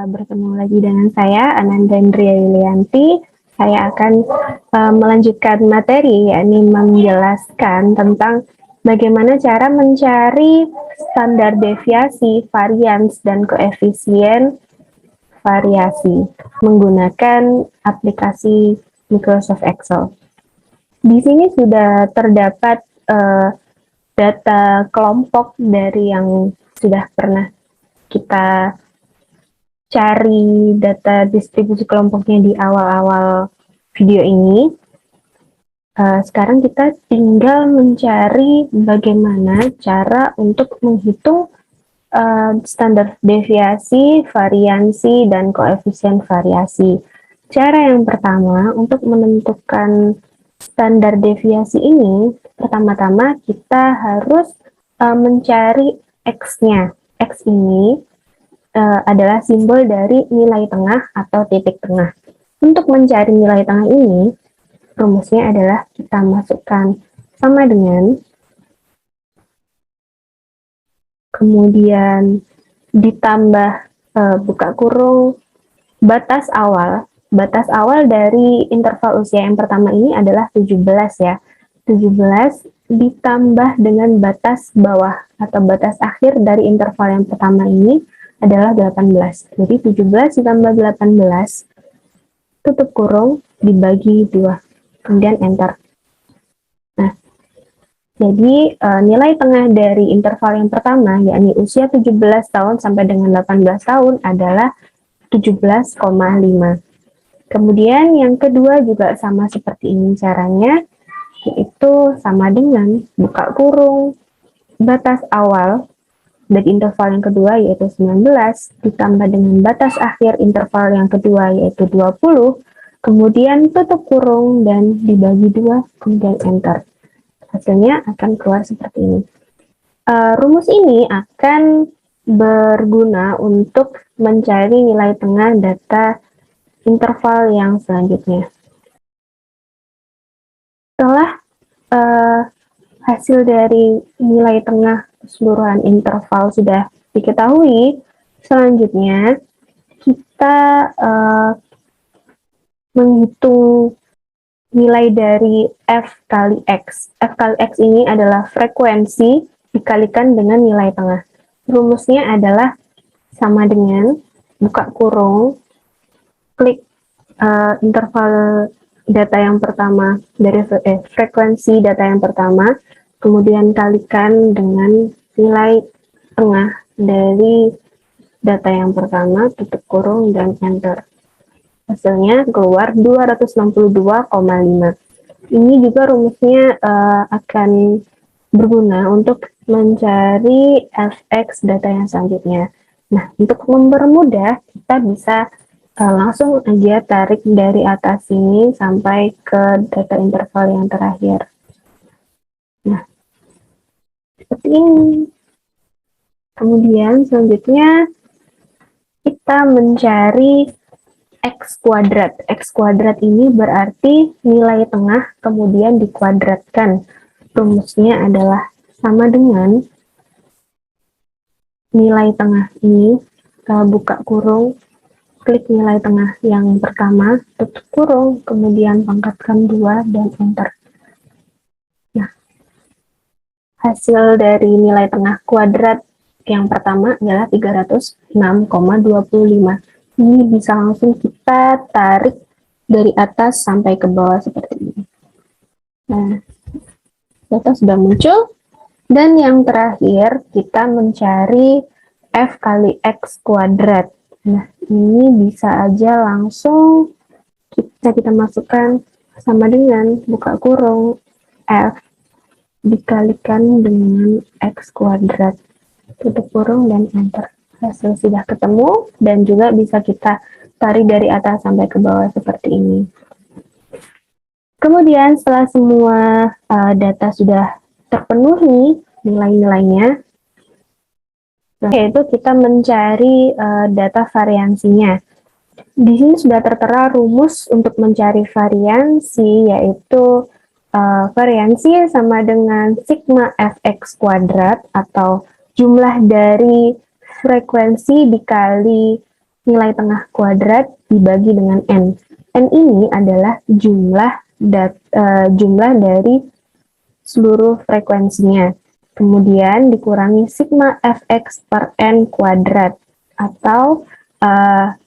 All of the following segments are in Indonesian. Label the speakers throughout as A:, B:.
A: bertemu lagi dengan saya, Ananda Andrea Yulianti. Saya akan melanjutkan materi, yakni menjelaskan tentang bagaimana cara mencari standar deviasi, varians, dan koefisien variasi menggunakan aplikasi Microsoft Excel. Di sini sudah terdapat data kelompok dari yang sudah pernah kita cari data distribusi kelompoknya di awal-awal video ini. Sekarang kita tinggal mencari bagaimana cara untuk menghitung standar deviasi, variansi, dan koefisien variasi. Cara yang pertama untuk menentukan standar deviasi ini, pertama-tama kita harus mencari X-nya. X ini adalah simbol dari nilai tengah atau titik tengah. Untuk mencari nilai tengah ini, rumusnya adalah kita masukkan sama dengan, kemudian ditambah buka kurung, batas awal. Batas awal dari interval usia yang pertama ini adalah 17 ya. 17 ditambah dengan batas bawah atau batas akhir dari interval yang pertama ini adalah 18. Jadi 17 ditambah 18, tutup kurung, dibagi 2. Kemudian enter. Nah, jadi nilai tengah dari interval yang pertama, yakni usia 17 tahun sampai dengan 18 tahun adalah 17,5. Kemudian yang kedua juga sama seperti ini caranya, yaitu sama dengan buka kurung, batas awal dari interval yang kedua yaitu 19 ditambah dengan batas akhir interval yang kedua yaitu 20, kemudian tutup kurung dan dibagi 2, kemudian enter. Hasilnya akan keluar seperti ini. Rumus ini akan berguna untuk mencari nilai tengah data interval yang selanjutnya. Setelah hasil dari nilai tengah keseluruhan interval sudah diketahui, selanjutnya kita menghitung nilai dari F kali X. F kali X ini adalah frekuensi dikalikan dengan nilai tengah. Rumusnya adalah sama dengan buka kurung, klik interval data yang pertama dari frekuensi data yang pertama, kemudian kalikan dengan nilai tengah dari data yang pertama, tutup kurung, dan enter. Hasilnya keluar 262,5. Ini juga rumusnya akan berguna untuk mencari fx data yang selanjutnya. Nah, untuk mempermudah, kita bisa langsung aja tarik dari atas sini sampai ke data interval yang terakhir. Nah, seperti ini. Kemudian selanjutnya kita mencari X kuadrat. X kuadrat ini berarti nilai tengah kemudian dikuadratkan. Rumusnya adalah sama dengan nilai tengah ini, buka kurung, klik nilai tengah yang pertama, tutup kurung, kemudian pangkatkan 2 dan enter. Nah, hasil dari nilai tengah kuadrat yang pertama adalah 306,25. Ini bisa langsung kita tarik dari atas sampai ke bawah seperti ini. Nah, data sudah muncul. Dan yang terakhir, kita mencari F kali X kuadrat. Nah, ini bisa aja langsung kita masukkan sama dengan buka kurung F dikalikan dengan X kuadrat, tutup kurung, dan enter. Hasil sudah ketemu dan juga bisa kita tarik dari atas sampai ke bawah seperti ini. Kemudian setelah semua data sudah terpenuhi nilai-nilainya, yaitu kita mencari data variansinya. Di sini sudah tertera rumus untuk mencari variansi, yaitu variansi sama dengan sigma fx kuadrat atau jumlah dari frekuensi dikali nilai tengah kuadrat dibagi dengan N. N ini adalah jumlah dari seluruh frekuensinya. Kemudian dikurangi sigma fx per N kuadrat, atau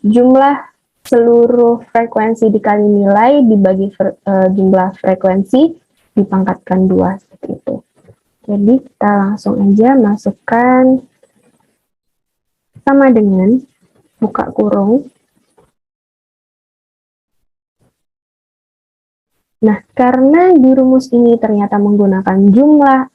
A: jumlah seluruh frekuensi dikali nilai dibagi jumlah frekuensi dipangkatkan 2, seperti itu. Jadi kita langsung aja masukkan sama dengan buka kurung. Nah, karena di rumus ini ternyata menggunakan jumlah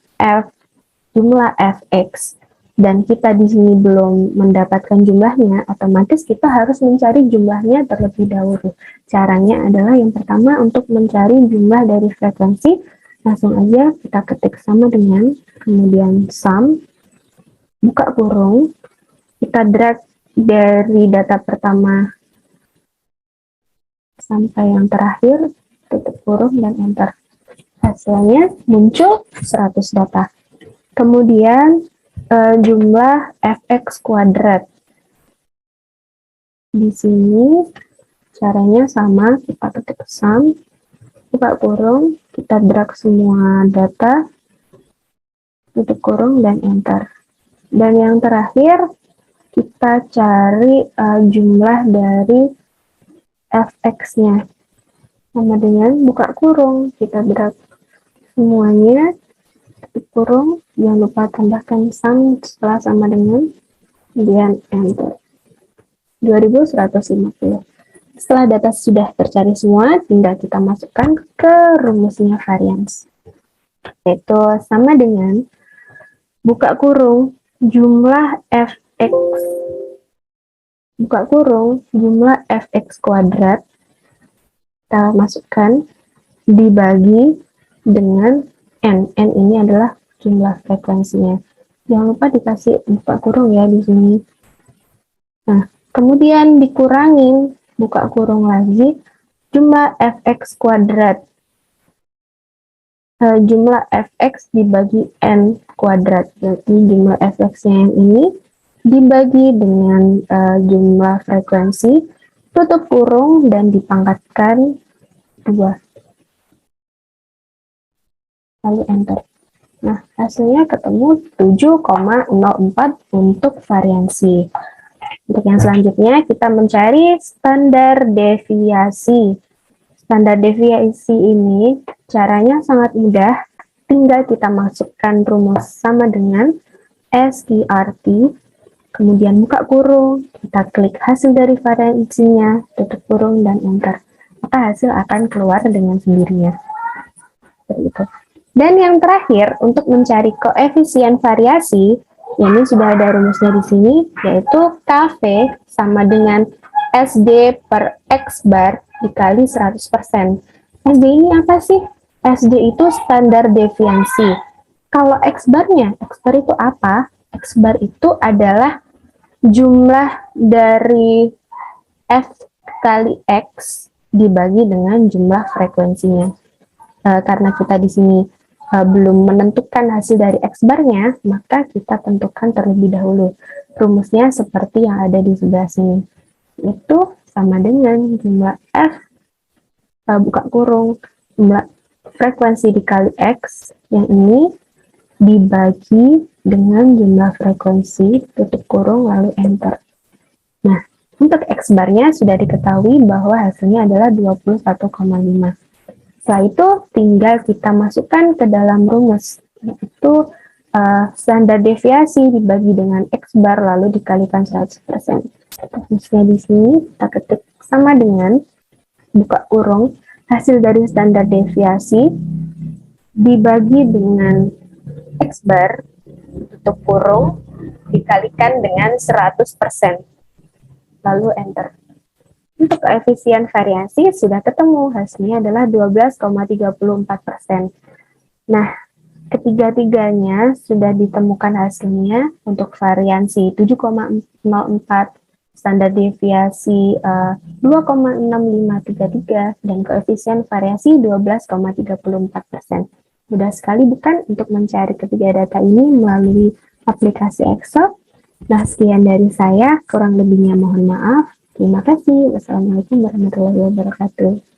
A: fx, dan kita di sini belum mendapatkan jumlahnya, otomatis kita harus mencari jumlahnya terlebih dahulu. Caranya adalah yang pertama untuk mencari jumlah dari frekuensi, langsung aja kita ketik sama dengan, kemudian sum, buka kurung, kita drag dari data pertama sampai yang terakhir, tutup kurung dan enter. Hasilnya muncul 100 data. Kemudian jumlah fx kuadrat. Di sini caranya sama, kita ketik sum, buka kurung, kita drag semua data, tutup kurung dan enter. Dan yang terakhir kita cari jumlah dari fx-nya. Sama dengan buka kurung, kita drag semuanya, tutup kurung, jangan lupa tambahkan sum setelah sama dengan, kemudian enter. 2150. Setelah data sudah tercari semua, tinggal kita masukkan ke rumusnya varians. Yaitu sama dengan buka kurung jumlah fx, buka kurung jumlah fx kuadrat, kita masukkan dibagi dengan n. N ini adalah jumlah frekuensinya. Jangan lupa dikasih buka kurung ya di sini. Nah, kemudian dikurangin buka kurung lagi jumlah fx kuadrat. Jumlah fx dibagi n kuadrat. Jadi jumlah fx-nya yang ini dibagi dengan jumlah frekuensi, tutup kurung dan dipangkatkan 2. Lalu enter. Nah, hasilnya ketemu 7,04 untuk variansi. Untuk yang selanjutnya, kita mencari standar deviasi. Standar deviasi ini caranya sangat mudah. Tinggal kita masukkan rumus sama dengan STRT, kemudian buka kurung, kita klik hasil dari variansinya, tutup kurung, dan enter. Maka hasil akan keluar dengan sendirinya. Seperti itu. Dan yang terakhir, untuk mencari koefisien variasi, ini sudah ada rumusnya di sini, yaitu KV sama dengan SD per X bar dikali 100%. SD ini apa sih? SD itu standar deviasi. Kalau X barnya, X bar itu apa? X bar itu adalah jumlah dari F kali X dibagi dengan jumlah frekuensinya. Karena kita di sini belum menentukan hasil dari X barnya, maka kita tentukan terlebih dahulu. Rumusnya seperti yang ada di sebelah sini. Itu sama dengan jumlah F, buka kurung, jumlah frekuensi dikali X, yang ini dibagi dengan jumlah frekuensi, tutup kurung, lalu enter. Nah, untuk X barnya sudah diketahui bahwa hasilnya adalah 21,5. Setelah itu tinggal kita masukkan ke dalam rumus, yaitu standar deviasi dibagi dengan X bar lalu dikalikan 100%. Rumusnya di sini kita ketik sama dengan buka kurung hasil dari standar deviasi dibagi dengan X bar, tutup kurung, dikalikan dengan 100%. Lalu enter. Untuk koefisien variasi sudah ketemu, hasilnya adalah 12,34%. Nah, ketiga-tiganya sudah ditemukan hasilnya untuk variansi 7,04, standar deviasi 2,6533, dan koefisien variasi 12,34%. Mudah sekali bukan untuk mencari ketiga data ini melalui aplikasi Excel? Nah, sekian dari saya, kurang lebihnya mohon maaf. Terima kasih. Wassalamualaikum warahmatullahi wabarakatuh.